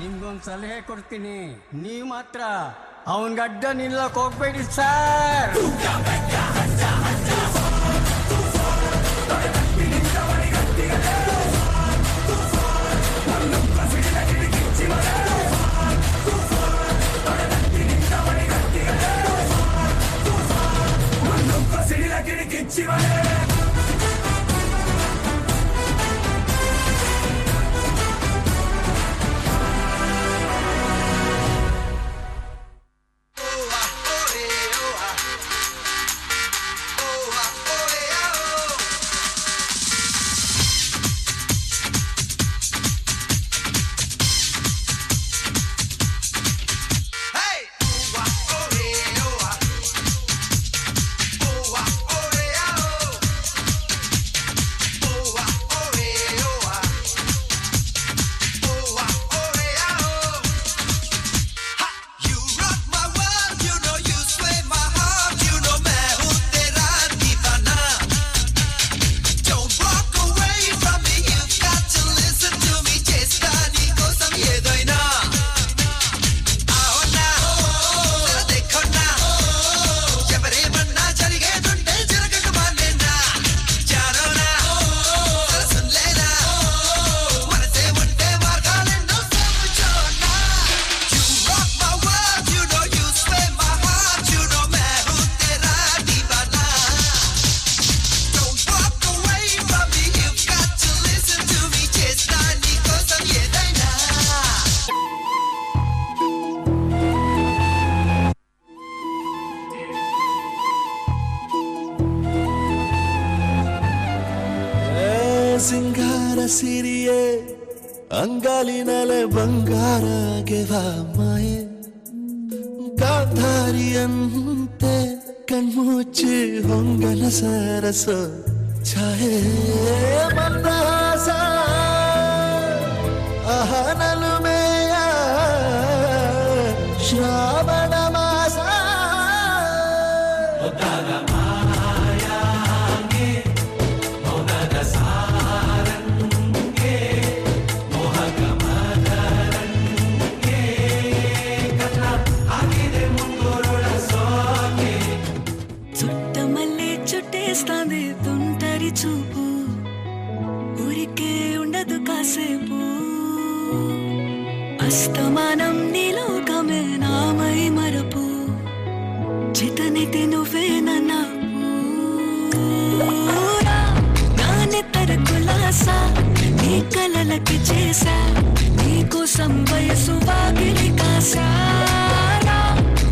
ನಿಮ್ಗೊಂದು ಸಲಹೆ ಕೊಡ್ತೀನಿ, ನೀವು ಮಾತ್ರ ಅವನ ಗಡ್ಡ ನಿಲ್ಲಕ್ ಹೋಗ್ಬೇಡಿ ಸರ್. ಸಿಂಗಾರ ಸಿರಿಯೇ ಅಂಗಾಲಿನಲೆ ಬಂಗಾರಗೆ ಮಾಯೆ ಗಾಂಧಾರಿಯಂತೆ ಕಣ್ಮುಚ್ಚಿ ಹೊಂಗನ ಸರಸ ಛಾಯೆ ಮಂದಹಾಸ ಅಹನಲುಮೆಯ ಶ್ರಾವಣ ಮಾಸ చుట్టేస్తాంది తుంటరి చూపు ఊరికే ఉండదు కాసేపు అస్తమానం నీలోకమే నామై మరపు చితనితి నువ్వే నన్నాపు నానెత్తర కులాసా నీ కలలకి చేసా నీకోసం వయసు వాకిలి కాసా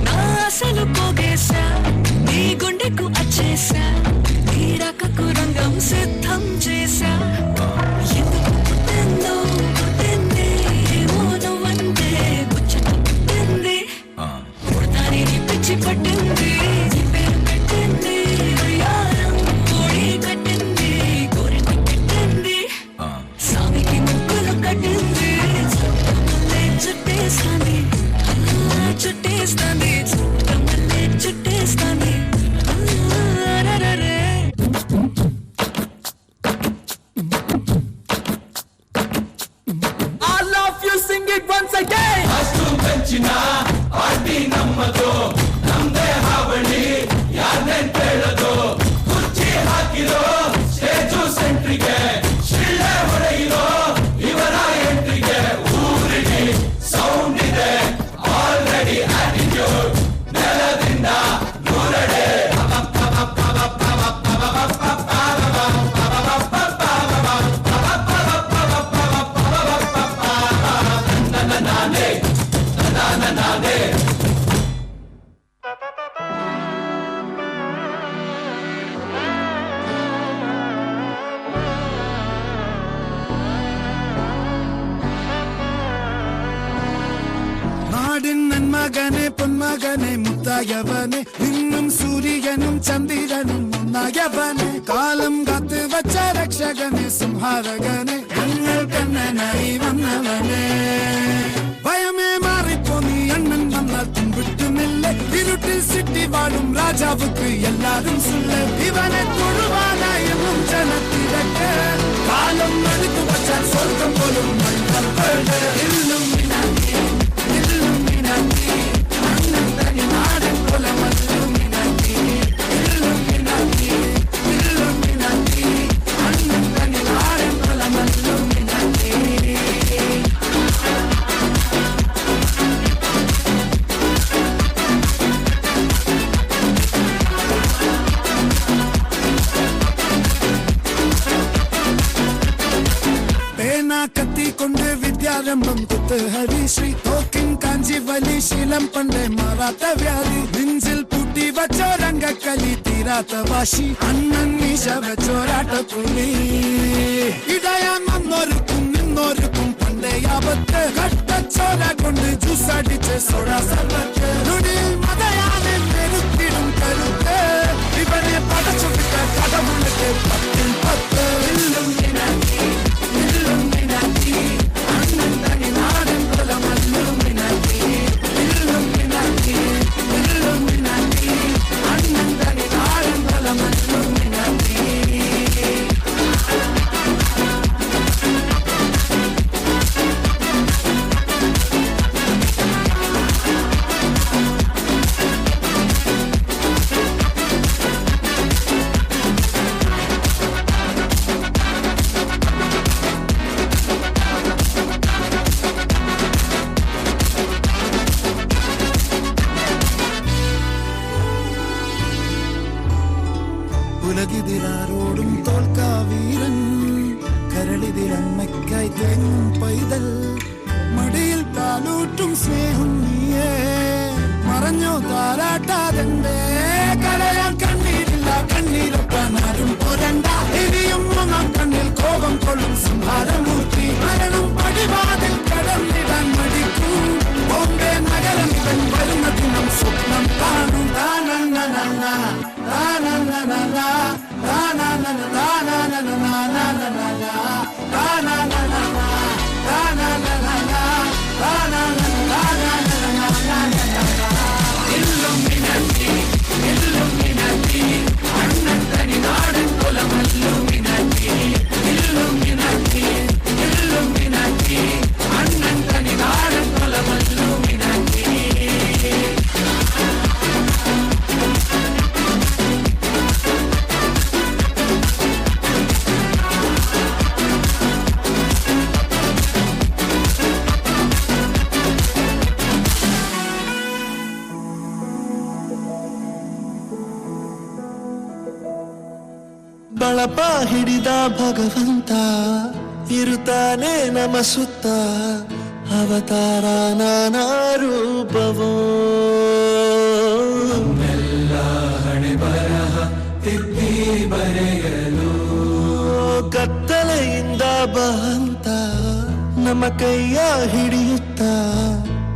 నా అసలు పోగేసా నీ గుండెకు అచ్చేసా నీ రకకు రంగం సిద్ధం చేసా ఎందుకు పుట్టిందో పుట్టింది ఏమో నువ్వంటే ముచ్చట పుట్టింది పుడతాని నీ పిచ్చి పట్టింది నీ పేరు పెట్టింది వయ్యారం కోడి కట్టింది కోరిక పెట్టింది స్వామికి ముక్కులు కట్టింది చుట్టేస్తాంది చుట్టేస్తాంది చుట్టేస్తాంది I love you, sing it once again. ಅಷ್ಟು ಬೆಂಚಿನ ಪಾರ್ಟಿ ನಮ್ಮದು, ನಮ್ದೇ ಹಾವಳಿ ಯಾರನ್ನೇನ್ ಕೇಳೋದು. ಕುರ್ಚಿ ಹಾಕಿರೋ ಸ್ಟೇಜು ಸೆಂಟ್ರಿಗೆ, ಶಿಳ್ಳೆ ಹೊಡೆಯಿರೋ ಇವರ ಎಂಟ್ರಿಗೆ. ಊರಿಗೆ ಸೌಂಡ್ ಇದೆ ಆಲ್ರೆಡಿ ಆಟಿಟ್ಯೂಡ್, ನೆಲದಿಂದ ನೂರಡೆ നാടിൻ നന്മകനെ പൊന്മകനെ മുത്തായവനെ നിന്നും സൂര്യനും ചന്ദ്രനും ഒന്നായവനെ കാലം കാത്ത് വച്ച രക്ഷകനെ സംഹാരകനെ ഞങ്ങൾ കണ്ണനായി വന്നവനെ ഭയമേ മാറിപ്പോ നീ അണ്ണൻ വന്നാൽ തുമ്പിട്ടുമില്ല ഇരുട്ടിൽ സിറ്റി വാഴും രാജാവുക്ക് എല്ലാരും സുല്ല ഇവനെ തൊഴുവാനായും ജനത്തിരക്ക് കാലം എടുത്തു വച്ചാൽ സ്വർഗം പോലും ഇന്നും പണ്ട് വിദ്യാരംഭം കുത്തുഹരി ശ്രീ തോക്കിൻ കാഞ്ചി വലി ശീലം പണ്ടേ മാറാത്ത വ്യാധി നെഞ്ചിൽ പൂട്ടി വച്ചോരംഗക്കലി തീരാത്ത വാശി അണ്ണൻ മീശ വെച്ചോരാട്ട പുലി ഇടയാൻ വന്നോർക്കും നിന്നോർക്കും പണ്ടേ ആപത്ത് കട്ടച്ചോര കൊണ്ട് ജ്യൂസ് അടിച്ച് സോഡ സർവത്ത് നുടിയിൽ മതയാനെ പെരുത്തിടും കരുത്ത് ഇവനെ പടച്ചു വിട്ട കടമുള്ളത് 10 ഉലകിതിരാരോടും തോൽക്കാവീരൻ കരളിതിരമ്മയ്ക്കായി തേങ്ങും പൈതൽ മടിയിൽ പാലൂട്ടും സ്നേഹം നീയേ മറഞ്ഞോ താരാട്ടാതെന്തേ കരയാൻ കണ്ണീരില്ല കണ്ണീരൊപ്പാൻ ആരും പോരണ്ട ഇനിയും ഒന്നാം കണ്ണിൽ കോപം കൊള്ളും സംഹാരമൂർത്തി മരണം പടിവാതിൽ കടന്നിടാൻ മടിക്കും ബോംബെ നഗരം ഇവൻ വരുന്ന ദിനം സ്വപ്നം കാണും ಬಳಪ ಹಿಡಿದ ಭಗವಂತ ಇರುತ್ತಾನೆ ನಮ ಸುತ್ತ ಅವತಾರ ನಾನಾ ರೂಪವೋ ಎಲ್ಲ ಹಣೆ ಬರಹ ತಿದ್ದಿ ಬರೆಯಲು ಕತ್ತಲೆಯಿಂದ ಬಂತ ನಮ್ಮ ಕೈಯ ಹಿಡಿಯುತ್ತ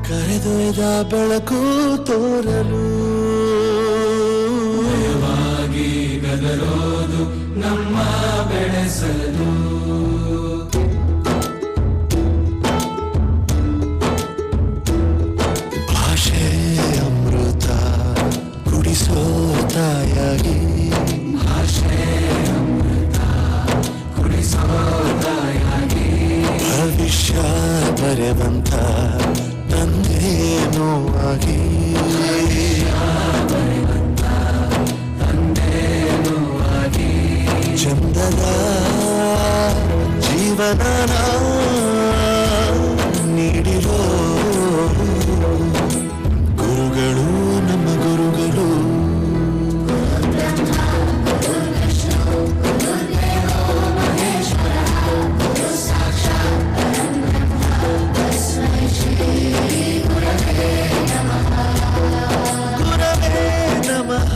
ಕರೆದೊಯ್ದ ಬೆಳಕು ತೋರಲು ಗದರೋದು ನಮ್ಮ ಬೆಳೆಸಲು ಭಾಷೆ ಅಮೃತ ಕುಡಿಸೋ ತಾಯಾಗಿ ಭಾಷೆ ಅಮೃತ ಕುಡಿಸೋ ತಾಯಾಗಿ ಭವಿಷ್ಯ ಬರೆವಂತ ತಂದೇನೋ ಆಗಿ ಚಂದದ ಜೀವನ ನೀಡಿರೋ ಗುರುಗಳು ನಮ್ಮ ಗುರುಗಳು ಗುರವೇ ನಮಃ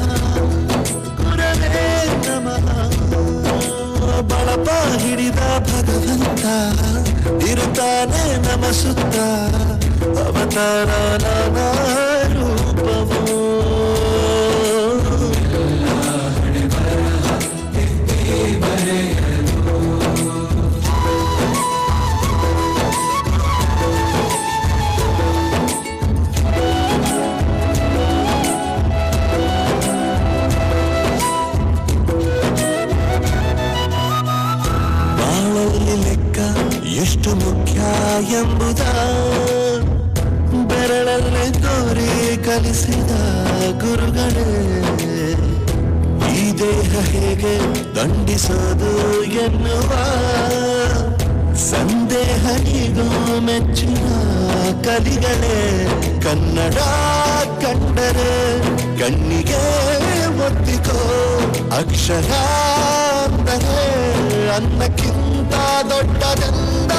ಗುರವೇ ನಮಃ ಬಳಪ ಹಿಡಿದ ಭಗವಂತ ಇರುತ್ತಾನೆ ನಮ ಸುತ್ತ ಅವತಾರ ನಾನಾ ರೂಪವೋ ಹಣೆ ಬರಹ ತಿದ್ದಿ ಬರೆಯಲು ಎಷ್ಟು ಮುಖ್ಯ ಎಂಬುದ ಬೆರಳಲ್ಲೇ ತೋರಿ ಕಲಿಸಿದ ಗುರುಗಳೇ ಈ ದೇಹ ಹೇಗೆ ದಂಡಿಸೋದು ಎನ್ನುವ ಸಂದೇಹ ಈಗೋ ಮೆಚ್ಚಿನ ಕಲಿಗಳೇ ಕನ್ನಡ ಕಂಡರೆ ಕಣ್ಣಿಗೆ ಒತ್ತಿಕೋ ಅಕ್ಷರ ಅಂದರೆ ಅನ್ನಕ್ಕಿಂತ ದೊಡ್ಡದೆಂದ